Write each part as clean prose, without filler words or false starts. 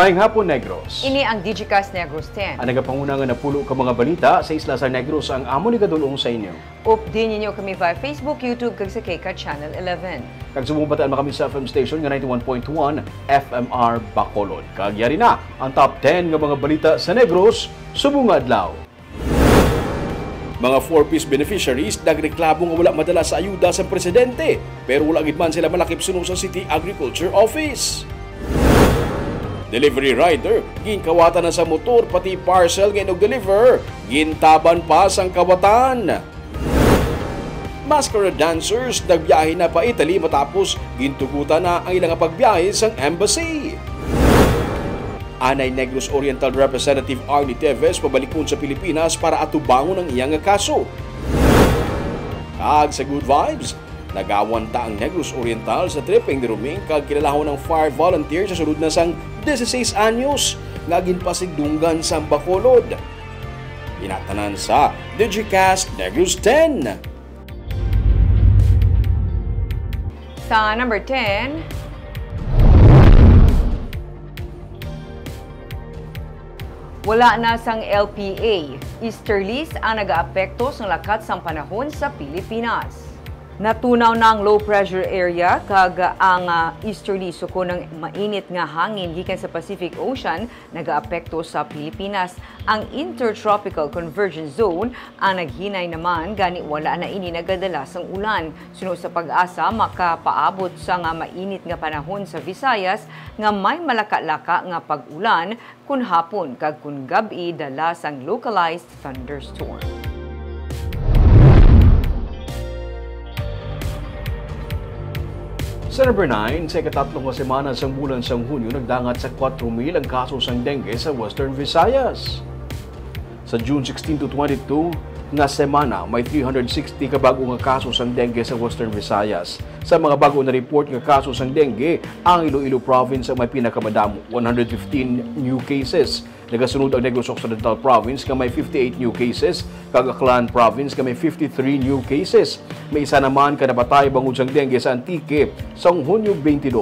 Maayong hapon, Negros. Ini ang Digicast Negros 10. Ang nagapangunangan na pulo ka mga balita sa Isla sa Negros ang amo ni kadulong sa inyo. Update ninyo kami via Facebook, YouTube, kag sa KK Channel 11. Kag sumubatan kami sa FM station nga 91.1 FMR Bacolod. Kag yari na ang top 10 nga mga balita sa Negros subong adlaw. Mga 4-piece beneficiaries nagreklamo nga wala madala sa ayuda sa presidente pero wala gid man sila malakip suno sa City Agriculture Office. Delivery rider, ginkawatan na sa motor pati parcel nga deliver, gintaban pa sang kawatan. Masquerade dancers nagbiyahe na pa Italy matapos gintugutan na ang ilang pagbiyahe sang embassy. Anay Negros Oriental Representative Arnie Teves pabalikon sa Pilipinas para atubangon ang iyang kaso. Kag sa Good Vibes, nagawanta ang Negros Oriental sa tripping ni Ruming kag kilalahon ng fire volunteer sa sulod na sang 16 anyos nga ginpasigdunggan sa Bacolod. Inatanan sa Digicast Negros 10. Sa number 10, wala na sang LPA. Easterlies ang nag-aapekto sa lakat sang panahon sa Pilipinas. Natunaw na ang low pressure area kag ang easterly suko ng mainit nga hangin gikan sa Pacific Ocean nagaapekto sa Pilipinas. Ang intertropical convergence zone ang naghinay naman gani wala na ini nagadala sang ulan. Sunod sa pag-asa makapaabot sa nga mainit nga panahon sa Visayas nga may malaka-laka nga pag-ulan kun hapon kag kun gabi dala sang localized thunderstorm. Sa number 9, sa ikatatlong semana sa bulan sa Hunyo, nagdangat sa 4,000 ang kaso sang dengue sa Western Visayas. Sa June 16 to 22 na semana, may 360 ka bago nga kaso sang dengue sa Western Visayas. Sa mga bago na report nga kaso sang dengue, ang Iloilo Province ang may pinakamadamo, 115 new cases. Nagasunod ang Negros Occidental Province nga may 58 new cases, kag Aklan Province nga may 53 new cases. May isa naman ka nabatay bangod sang dengue sa Antique sa Hunyo 22.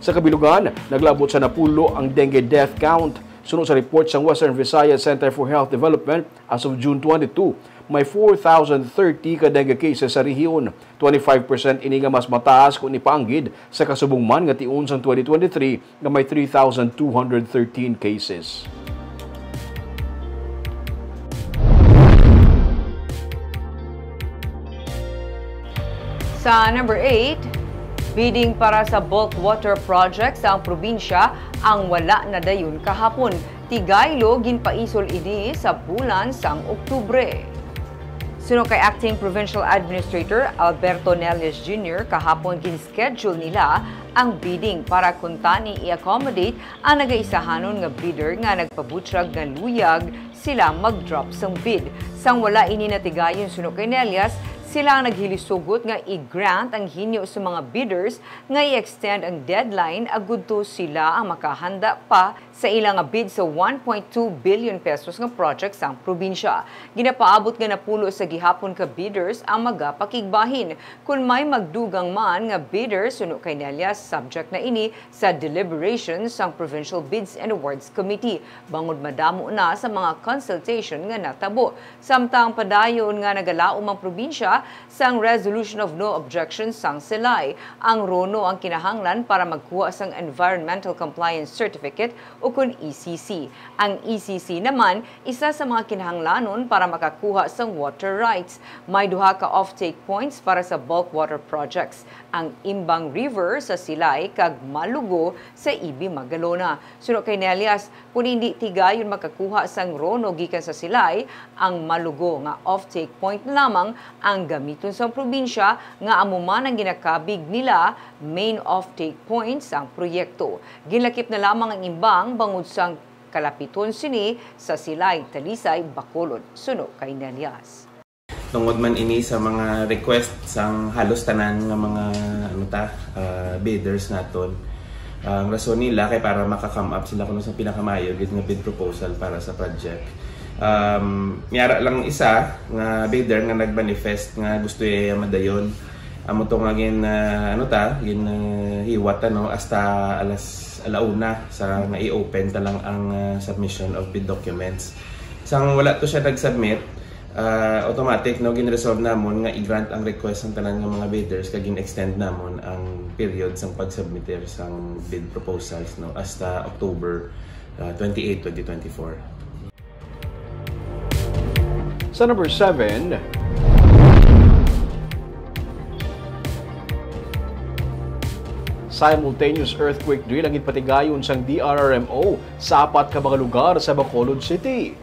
Sa kabilugan, naglabot sa napulo ang dengue death count. Sunod sa report sa Western Visayas Center for Health Development, as of June 22, may 4,030 ka dengue cases sa rehiyon. 25% ini nga mas mataas kung ipaanggid sa kasubong man nga tiun sang 2023 nga may 3,213 cases. Sa number 8, bidding para sa bulk water project sa ang probinsya ang wala na dayon kahapon. Tigaylo ginpaisol ini sa bulan sang Oktubre. Suno kay Acting Provincial Administrator Alberto Nelles Jr., kahapon kin-schedule nila ang bidding para kuntani i-accommodate ang nagaisahanon nga bidder nga nagpabutyag nga luyag sila mag-drop sang bid. Sang wala ini natigayon suno kay Nelles, sila ang naghilisugot nga i-grant ang hinyo sa mga bidders nga i-extend ang deadline agudto sila ang makahanda pa sa ilang bid sa 1.2 billion pesos nga project sa probinsya. Ginapaabot nga napulo sa gihapon ka bidders ang magapakigbahin. Kung may magdugang man nga bidders suno kay Nelias, subject na ini sa deliberations sang Provincial Bids and Awards Committee. Bangod madamo na sa mga consultation nga natabo. Samtang padayon nga nagalaom ang probinsya sang Resolution of No Objections sang Silay. Ang RONO ang kinahanglan para magkuha sang Environmental Compliance Certificate o kun ECC. Ang ECC naman, isa sa mga kinahanglanon para makakuha sang water rights. May duha ka offtake points para sa bulk water projects. Ang Imbang River sa Silay kag Malugo sa Ibi Magalona. Suno kay Nelias, kung hindi tigayon makakuha sang RONO gikan sa Silay, ang Malugo nga offtake point lamang ang gamiton sa probinsya nga amuman ang ginakabig nila main offtake points ang proyekto. Ginlakip na lamang ang Imbang bangod sang kalapiton sini sa Silay, Talisay, Bacolod. Suno kay Nelias. Tungod man ini sa mga request sang halos tanan nga mga bidders naton. Ang rason nila kay para maka-come up sila kuno sa pinakamayo gid nga bid proposal para sa project. Miyara lang isa nga bidder nga nag-manifest nga gusto iya madayon amo to nga gin hiwat hasta alas alauna sa nga i-open ta lang ang submission of bid documents. Sang wala to siya nag-submit, automatic no gin-resolve namon nga i-grant ang request ng tanan nga mga bidders kag gin-extend namon ang period sang pag-submitter sang bid proposals no hasta October 28, 2024. Sa number 7, simultaneous earthquake drill ang ipatigayon sang DRRMO sa 4 ka mga lugar sa Bacolod City.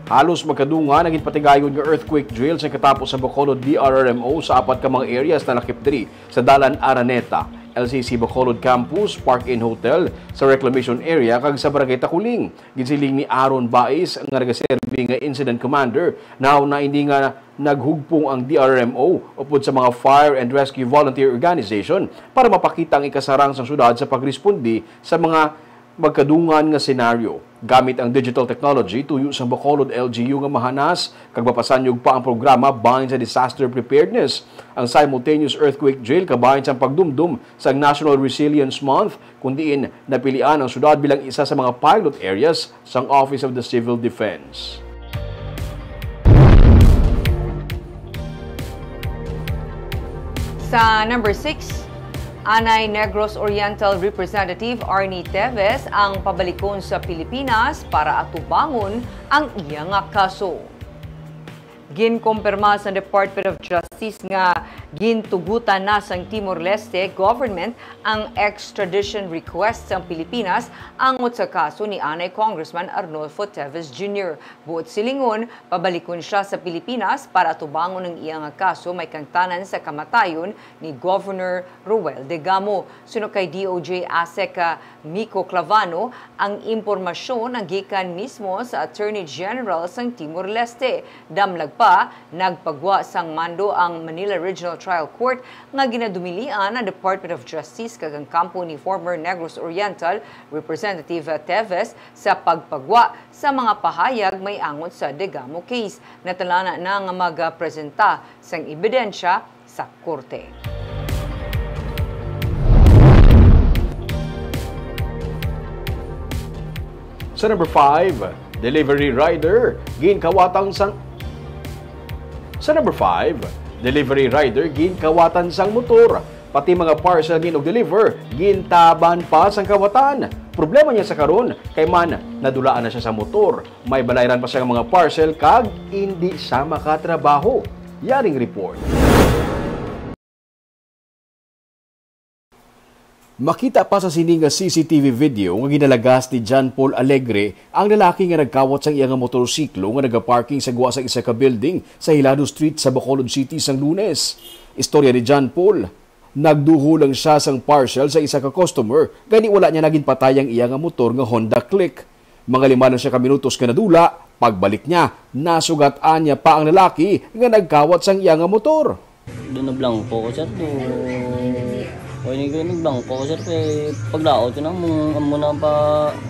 Halos magkadungan ang ipatigayon nga earthquake drill sa katapos sa Bacolod DRRMO sa 4 ka mga areas na lakip diri sa Dalan Araneta, LCC Bacolod Campus, Park Inn Hotel, sa Reclamation Area kag sa Barangay Takuling. Ginsiling ni Aaron Baez nga nagaserbi nga incident commander na hindi nga naghugpong ang DRRMO upod sa mga fire and rescue volunteer organization para mapakita ang ikasarang sa syudad sa pagrespondi sa mga magkadungan nga senaryo. Gamit ang digital technology, tuyo sa Bacolod LGU nga mahanas, kag mapasanyog pa ang programa bahin sa disaster preparedness. Ang simultaneous earthquake drill kabahin sa pagdumdum sa National Resilience Month, kundiin napilian ang syudad bilang isa sa mga pilot areas sa Office of the Civil Defense. Sa number 6, Anay Negros Oriental Representative Arnie Teves ang pabalikon sa Pilipinas para atubangon ang iyang kaso. Ginkumpirma sa Department of Justice nga gintugutan na sang Timor-Leste government ang extradition request sa Pilipinas angot sa kaso ni Anay Congressman Arnolfo Teves Jr. Buot silingon, pabalikon siya sa Pilipinas para tubangon ng iyang kaso may kangtanan sa kamatayon ni Governor Ruel de Gamo. Suno kay DOJ ASEC Miko Clavano, ang impormasyon ang gikan mismo sa Attorney General sang Timor-Leste. Damlag pa, nagpagwa sang mando ang Manila Regional Trial Court nga ginadumilian ang Department of Justice kag ang kampo ni former Negros Oriental Representative Teves sa pagpagwa sa mga pahayag may angot sa Degamo case. Natalana na nga magpresenta sang ebidensya sa korte. Sa number 5, delivery rider ginkawatan sang delivery rider ginkawatan sang motor. Pati mga parcel ginog-deliver, gintaban pa sang kawatan. Problema niya sa karon kay man nadulaan na siya sa motor. May balayran pa siyang mga parcel kag hindi siya makatrabaho. Yaring report. Makita pa sa sining nga CCTV video nga ginalagas ni John Paul Alegre ang lalaki nga nagkawat sang iyang motorsiklo nga nagaparking sa guwa sa isa ka building sa Hilado Street sa Bacolod City sang Lunes. Istorya ni John Paul, nagduho lang siya sang parcel sa isa ka customer gani wala niya naging patay ang iyang motor nga Honda Click. Mga 5 lang siya ka minutos ka nadula, pagbalik niya, nasugat-an niya pa ang lalaki nga nagkawat sang iyang motor. Doon na blanco ko sir, o ini ko nagbangko ko sir, pagdaot ko na muna pa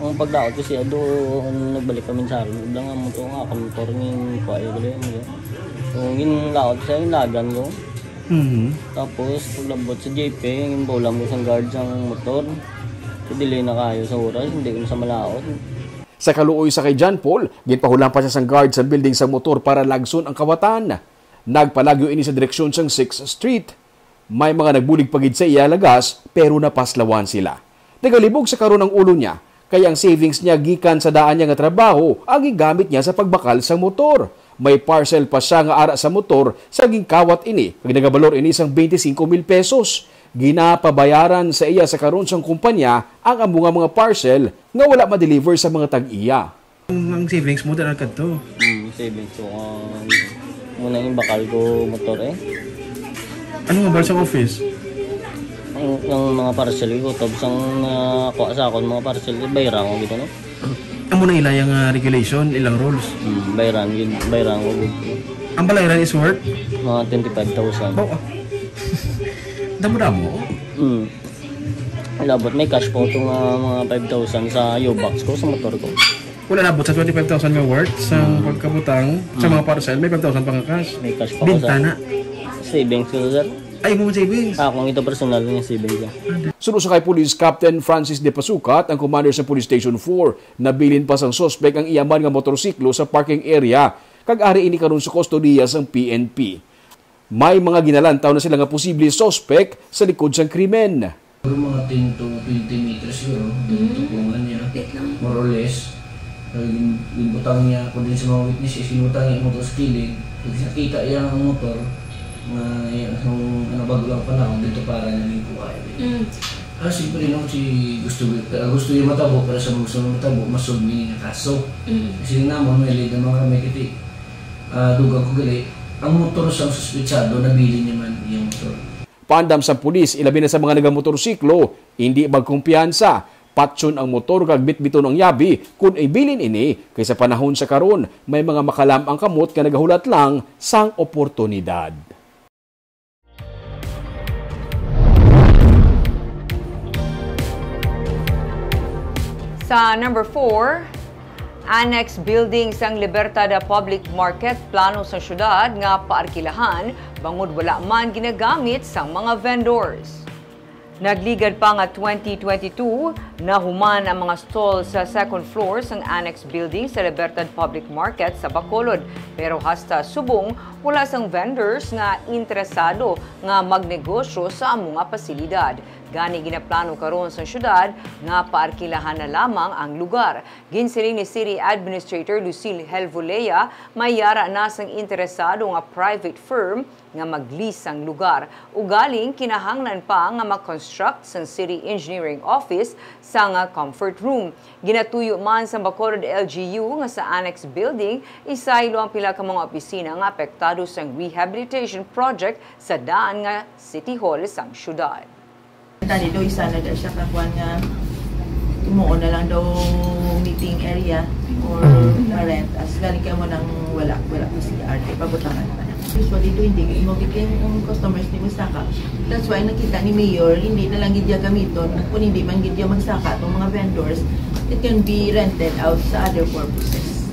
ang pagdaot ko siya doon nagbalik kami sa akin lang ang motor nga motor ni kuya gali mo. So ginlaot siya lagan ko. Tapos paglabot sa JP, yung bolam ko sang guard sang motor. Delay na kayo sa oras, hindi ko sa malaot. Sa kaluoy sa kay John Paul, ginpahulan pa siya sang guard sa building sa motor para lagson ang kawatan. Nagpalagyo ini sa direksyon sang 6th Street. May mga nagbulig pagid sa iya lagas pero napaslawan sila. Nagalibog sa karon ng ulo niya, kaya ang savings niya gikan sa daan niya nga trabaho ang gigamit niya sa pagbakal sa motor. May parcel pa siya nga ara sa motor sa gingkawat ini, kag nagabalor ini sang 25,000 pesos. Ginapabayaran sa iya sa karon sang kumpanya ang among mga parcel nga wala ma-deliver sa mga tag-iya. Ang savings mo talaga to. Savings ko muna yung bakal ko motor Ano nga ba sa office? Ang mga parcel ko, tapos ang kuha sa akin mga parcel, bayaran ko gito, no? Ang muna ilayang regulation, ilang rules? Bayaran ko gito. Ang balayran is worth? Mga 25,000. Oo. Damo-damo? Labot, may cash po itong mga 5,000 sa U-box ko, sa motor ko. Wala nabot sa 25,000 nga worth sa pagkabutang sa mga parcel, may 5,000 pang cash. May cash pa ko Bintana. Savings ko, sir. Ay, mo savings. Kung ito personal niya, savings ko. Sunod sa kay Police Captain Francis De Pasukat, ang commander sa Police Station 4, nabilin pa sang sospek ang iyaman nga motorsiklo sa parking area. Kag-ari ini karon sa kustodiya sang PNP. May mga ginalantaw na sila nga posible sospek sa likod sang krimen. Mga 10 to 20 meters yun, tutungan niya, more or less. Binutang niya ako din sa mga witnesses, binutang niya yung motor sa kilid. Pag nakita niya ang motor, bago lang panahon, dito para naging buhay. Siyempre no, gusto niya matabo, pero sa gusto niya matabo, masulmi niya kaso. Kasi naman, may lead naman kami kiti. Dugang ko gali, ang motor sa suspitsado, nabili niya man yung motor. Pandam sa pulis, ilabi na sa mga nagamotorsiklo, hindi magkumpiyansa. Patsun ang motor kag bitbiton ang yabi kung ibilin ini kaysa panahon sa karon may mga makalam ang kamot nga nagahulat lang sang oportunidad. Sa number 4, annex building sang Libertad Public Market plano sa syudad nga paarkilahan bangod wala man ginagamit sang mga vendors. Nagligad pa nga 2022 na human ang mga stall sa second floor sang annex building sa Libertad Public Market sa Bacolod. Pero hasta subong wala sang vendors nga interesado nga magnegosyo sa among nga pasilidad. Gani ginaplano karon sa syudad nga paarkilahan na lamang ang lugar. Ginsiling ni City Administrator Lucille Helvolea, mayara na sang interesado nga private firm nga mag-lease ang lugar. Ugaling kinahanglan pa nga mag-construct sang City Engineering Office sa nga comfort room. Ginatuyo man sa Bacolod LGU nga sa annex building, isaylo ang pila ka mga opisina nga apektado sang rehabilitation project sa daan nga City Hall sang syudad. Tadi daw isa na daw siya kakuan nga tumuon na lang daw meeting area or rent as galing kayo mo nang wala pa si arte pabutangan pa na. Usually ito hindi mo bigyan yung customers ni Magsaka. That's why nakita ni Mayor hindi na lang gidya gamiton kung hindi man gidya magsaka itong mga vendors, it can be rented out sa other purposes.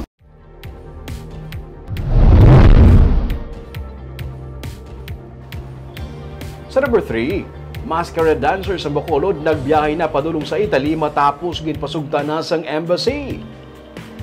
Sa number 3, masquerade dancer sa Bacolod nagbiyahe na padulong sa Italy matapos ginpasugta na sang embassy.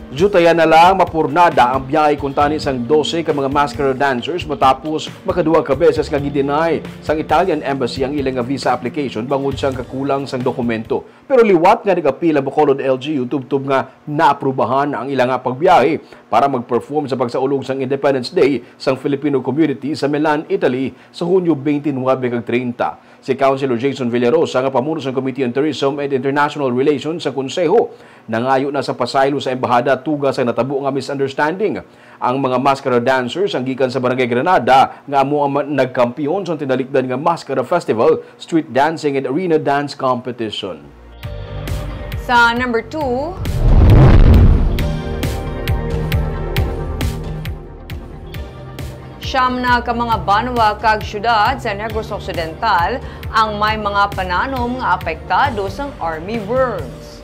Jutaya na lang mapurnada ang biyahe kung tani sang 12 ka mga masquerade dancers matapos makaduwa ka beses nga gideny sang Italian embassy ang ilang visa application bangod sang kakulang sang dokumento. Pero liwat nga nagapila Bacolod LGU tubtub nga naaprubahan ang ilang pagbiyahe para mag-perform sa pagsaulog sang Independence Day sang Filipino community sa Milan, Italy sa Hunyo 29 kag 30. Si Councilor Jason Villarosa nga pamuno sa Committee on Tourism and International Relations sa Konseho nangayo na sa pasaylo sa embahada tuga sa natabo nga misunderstanding. Ang mga masquerade dancers ang gikan sa Barangay Granada nga amo ang nagkampiyon sa tinalikdan nga Mascara Festival, Street Dancing and Arena Dance Competition. Sa number 2, siyam na ka mga banwa kag syudad sa Negros Occidental ang may mga pananom nga apektado sang army worms.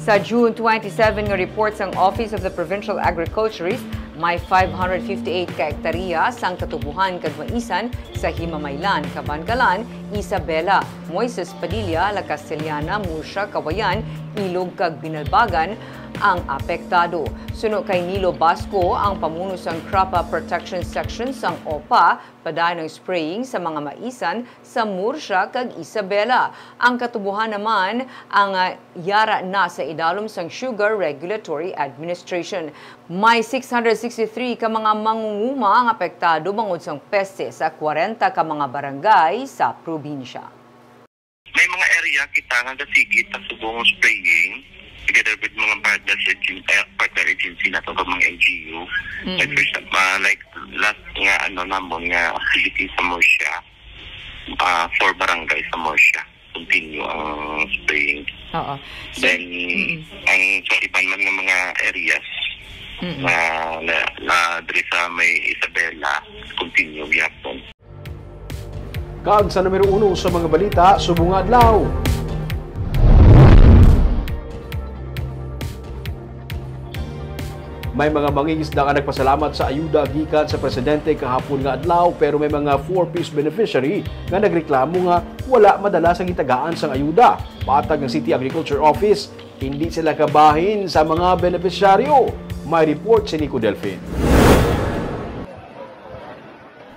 Sa June 27 nga report sang Office of the Provincial Agriculturist, may 558 ka hektarya sang katubuhan kag maisan sa Himamaylan, Kabankalan, Isabela, Moises Padilla, La Castellana, Murcia, Kawayan, Ilog kag Binalbagan ang apektado. Suno kay Nilo Basco, ang pamuno sang Crop Protection Section sang OPA, padayon ng spraying sa mga maisan sa Murcia kag Isabela. Ang katubuhan naman ang yara na sa idalom sang Sugar Regulatory Administration. May 663 ka mga mangunguma ang apektado bangod sang peste sa 40 ka mga barangay sa probinsya. May mga area kita nga kasigit sa subong spraying together with mga partner agency na to mga NGO. Like first like last nga namon nga activity sa Murcia, 4 barangay sa Murcia continue ang spraying. Oo. Then ang sa iban man ng mga areas na diri sa may Isabela continue yapon. Kag sa numero 1 sa mga balita, subong adlaw. May mga mangingisda nga nagpasalamat sa ayuda gikan sa presidente kahapon nga adlaw, pero may mga 4-piece beneficiary nga nagreklamo nga wala madala sa gitagaan sang ayuda. Patag ng City Agriculture Office, hindi sila kabahin sa mga beneficiaryo. May report si Nico Delfin.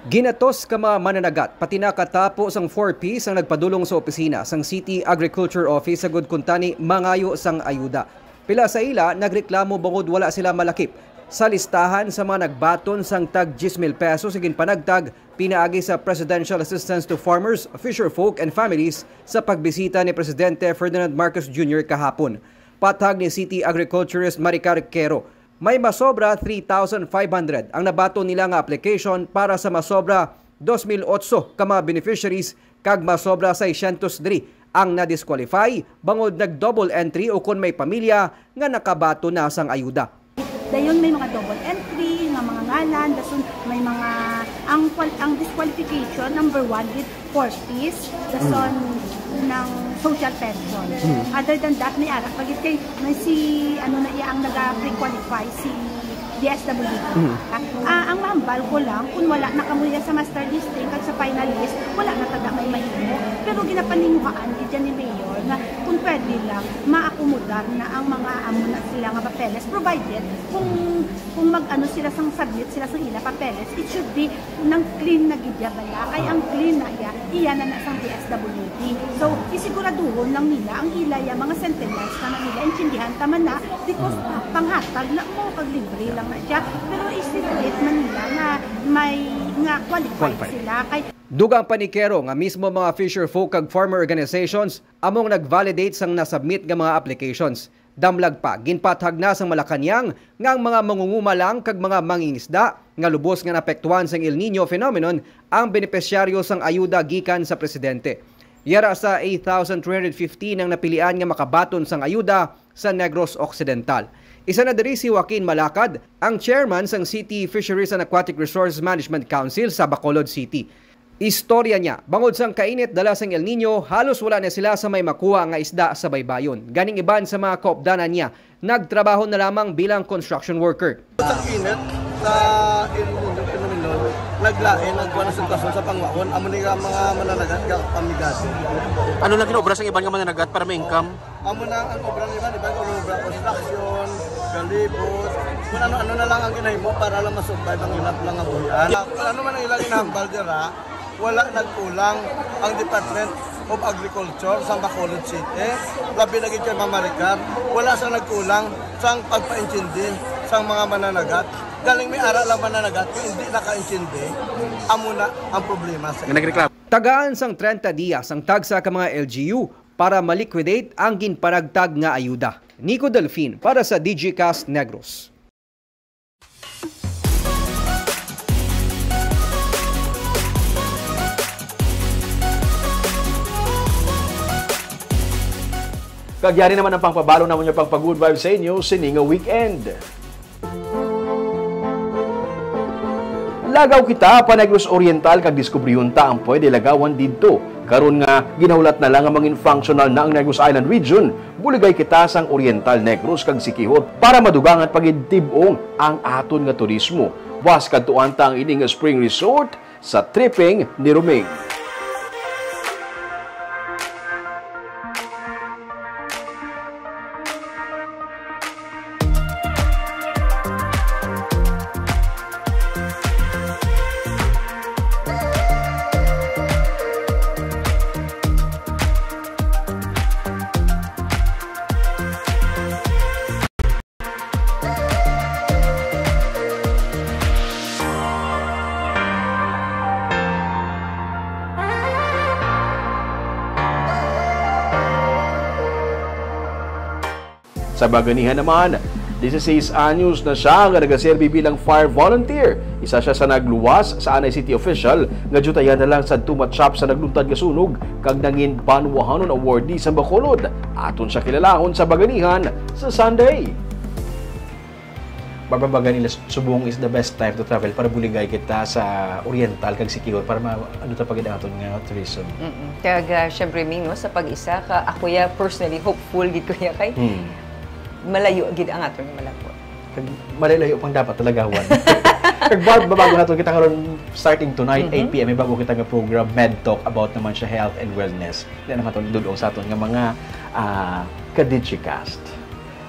Ginatos ka mga mananagat, pati na katapos ang 4-piece ang nagpadulong sa opisina sang City Agriculture Office sa Gudkuntani mangayo sang ayuda. Pila sa ila, nagreklamo bangod wala sila malakip sa listahan sa mga nagbaton sang tag 10,000 pesos sigin panagtag pinaagi sa Presidential Assistance to Farmers, Fisherfolk and Families sa pagbisita ni Presidente Ferdinand Marcos Jr. kahapon. Patag ni City Agriculturist Maricar Quero, may masobra 3,500 ang nabaton nila nga application para sa masobra 2,008 ka mga beneficiaries kag masobra 603 ang na-disqualify bangod nag-double entry o kung may pamilya nga nakabato na sang ayuda. Dayon may mga double entry, nga mga ngalan, dason may mga ang disqualification number 1 with 4-piece, dason ng social pension. Other than that, may arak pagit kay may si ano na iya ang naga-pre-qualify si DSWD. Ang mahambal ko lang, kung wala na kamuya sa master listing kag sa final list, wala na tada may mahimo. Pero ginapanimuhaan dyan ni Mayor na kung pwede lang, maakomodar na ang mga amo na sila nga papeles, provided kung mag-ano sila sang submit sila sang ila papeles, it should be ng clean na gidya bala. Kaya ang clean na iya na sang DSWD. So, isiguraduhon lang nila ang ilaya mga sentences na nila intindihan tama na because panghatag na mo kag libre lang na siya. Pero isipit man nila na may nga qualified sila. Dugang panikero nga mismo mga fisherfolk kag farmer organizations among nag-validate sang nasubmit nga mga applications. Damlag pa, ginpathag na sang Malacañang nga ang mga mangungumalang kag mga mangingisda nga lubos nga naapektuhan sang El Nino phenomenon ang benepisyaryo sang ayuda gikan sa presidente. Yara sa 8,315 ang napilian nga makabaton sang ayuda sa Negros Occidental. Isa na diri si Joaquin Malacad, ang chairman sang City Fisheries and Aquatic Resources Management Council sa Bacolod City. Istorya niya, bangod sang kainit dala sang El Nino, halos wala na sila sa may makuha nga isda sa baybayon. Ganing iban sa mga koopdanan niya, nagtrabaho na lamang bilang construction worker. Sa init sa El Nino phenomenon, naglain ang kuha na sitwasyon sa pangwaon, amo ni mga mananagat nga pamigas. Ano na kinobra sa ibang nga mananagat para may income? Amo na ang obra ni iba obra construction, galibot, kung ano na lang ang ginahimo para lang masurvive ang ilap lang ang buyan. Ano man ang ilang inahambal dira, wala nagkulang ang Department of Agriculture sa Bacolod City. Labi na kay Mamaricar, wala sa nagkulang sa pagpaintindi sa mga mananagat. Galing may ara lang mananagat kung hindi nakaintindi, amo na ang problema sa nagreklamo. Tagaan sang 30 diyas ang tagsa ka mga LGU para maliquidate ang ginpanagtag nga ayuda. Nico Delfin para sa DigiCast Negros. Kagyari naman ang pangpabalo naman yung pangpag-good vibe sa inyo, sininga weekend. Lagaw kita pa Negros Oriental kag diskubrihon ta ang pwede lagawan didto. Karon nga ginaulat na lang ang mangin functional na ang Negros Island Region. Buligay kita sang Oriental Negros kag Siquijor para madugangan pagitibong ang aton nga turismo. Was kadtuan ta ang ining spring resort sa tripping ni Romeng. Sa Baganihan naman, 16 anyos na siya nga nagaserbi bilang fire volunteer. Isa siya sa nagluwas sa Anay City official nga jutayan na lang sa tumatsyap sa nagluntad nga sunog kag nangin Banwahanon awardee sa Bacolod. Aton siya kilalahon sa Baganihan sa Sunday. Barbabagan nila subong is the best time to travel para buligay kita sa Oriental kag Siquijor para ano ta pagid aton nga tourism. Kag syempre Ming, no, sa pag-isa ka ako ya personally hopeful gid ko ya kay malayo gid ang aton nga malabot. Malilayo pang dapat talagawan. Kag bago nato kita karon starting tonight 8 PM may bago kita nga program Med Talk about naman siya health and wellness. Di naman itong dudong sa aton nga mga ka-Digicast.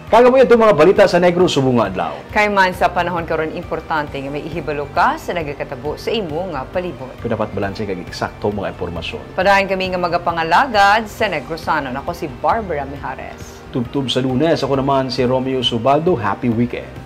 Kaga mo itong mga balita sa Negros Subungan Adlaw. Kay man sa panahon karon importante nga may ihibalo ka sa nagakatabo sa imo nga palibot. Kung dapat balanse kag eksakto mga impormasyon. Padayon kami nga magapangalagad sa Negrosano. Ako si Barbara Mijares. Tubtub sa Lunes, ako naman si Romeo Subaldo. Happy weekend.